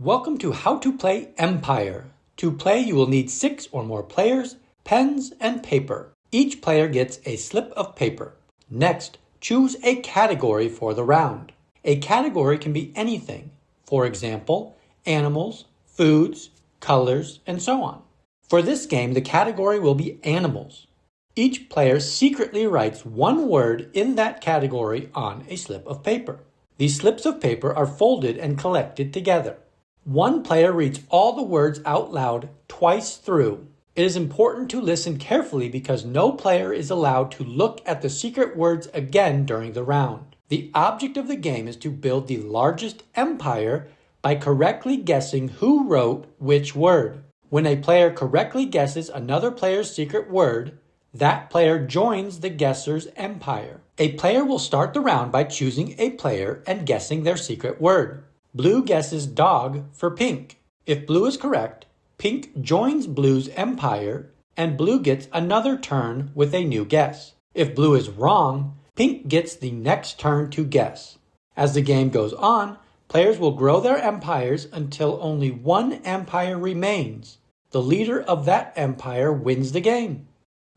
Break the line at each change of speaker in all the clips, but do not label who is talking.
Welcome to How to Play Empire. To play, you will need 6 or more players, pens, and paper. Each player gets a slip of paper. Next, choose a category for the round. A category can be anything. For example, animals, foods, colors, and so on. For this game, the category will be animals. Each player secretly writes one word in that category on a slip of paper. These slips of paper are folded and collected together. One player reads all the words out loud twice through. It is important to listen carefully because no player is allowed to look at the secret words again during the round. The object of the game is to build the largest empire by correctly guessing who wrote which word. When a player correctly guesses another player's secret word, that player joins the guesser's empire. A player will start the round by choosing a player and guessing their secret word. Blue guesses dog for pink. If blue is correct, pink joins blue's empire and blue gets another turn with a new guess. If blue is wrong, pink gets the next turn to guess. As the game goes on, players will grow their empires until only one empire remains. The leader of that empire wins the game.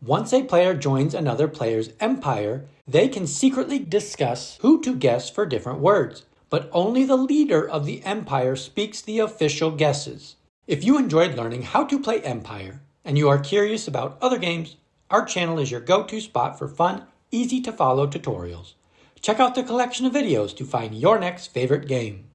Once a player joins another player's empire, they can secretly discuss who to guess for different words, but only the leader of the empire speaks the official guesses. If you enjoyed learning how to play Empire, and you are curious about other games, our channel is your go-to spot for fun, easy-to-follow tutorials. Check out the collection of videos to find your next favorite game.